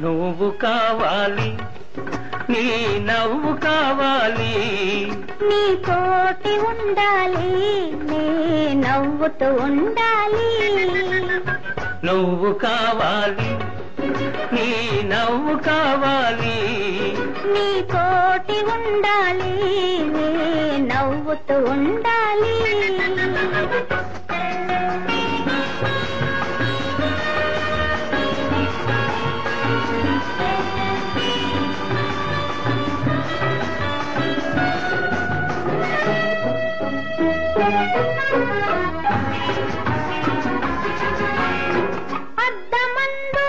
నువ్వు కావాలి, నీ నవ్వు కావాలి, నీ తోటి ఉండాలి, నీ నవ్వుతూ ఉండాలి. నువ్వు కావాలి, నీ నవ్వు కావాలి, నీ తోటి ఉండాలి, నీ నవ్వుతూ ఉండాలి. అద్దమందు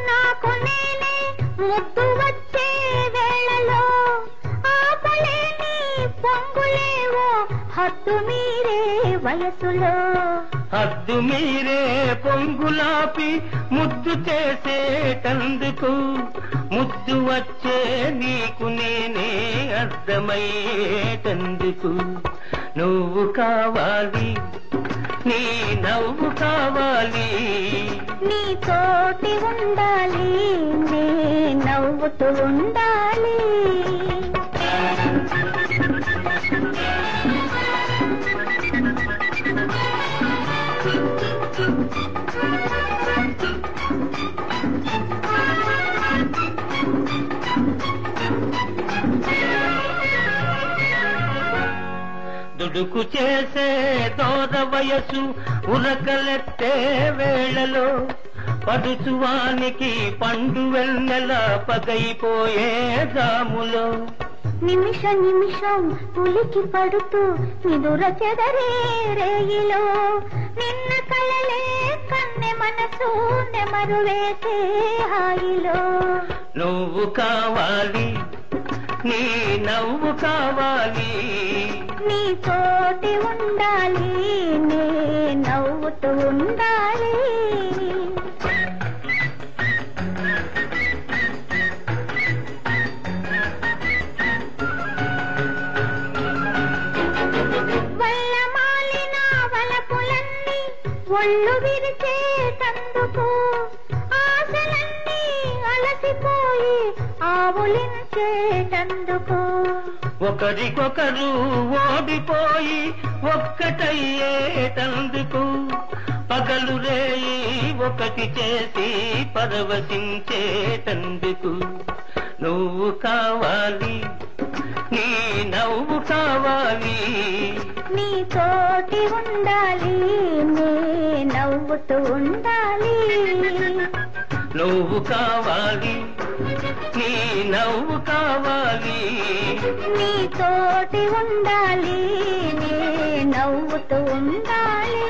నాకు నేనే ముద్దు వచ్చే వేళలో ఆపలేని పొంగులేవో హద్దు మీరే వయసులో. హద్దు మీరే పొంగులాపి ముద్దు చేసేటందుకు, ముద్దు వచ్చే నీకు నేనే అర్థమయ్యేటందుకు. నువ్వు కావాలి, నీ నవ్వు కావాలి, నీ తోటి ఉండాలి, నీ నవ్వుతూ ఉండాలి. దుడుకు చేసే దోర వయసు ఉరకలెత్తే వేళలో, పడుచువానికి పండు వెన్నెల పగైపోయే జాములో. నిమిష నిమిషం ఉలికి పడుతూ నిదుర చెదరే రేయిలో, నిన్న కలలే కన్నె మనసు నెమరు వేసే హాయిలో. నువ్వు కావాలి, నీ నవ్వు కావాలి, నీ తోటి ఉండాలి, నీ నవ్వుతూ ఉండాలి. వల్లమాలిన వలపులన్నీ ఒళ్ళు విరిచేటందుకు, ఆశలన్నీ అలసిపోయి ఆవులించేటందుకు. ఒకరికొకరు ఓడిపోయి ఒక్కటయ్యేటందుకు, పగలు రేయి ఒకటి చేసి పరవశించేటందుకు. నువ్వు కావాలి, నీ నవ్వు కావాలి, నీ తోటి ఉండాలి, నీ నవ్వుతూ ఉండాలి. నువ్వు కావాలి, నీ నవ్వు కావాలి, నీ తోటి ఉండాలి, నీ నవ్వుతూ ఉండాలి.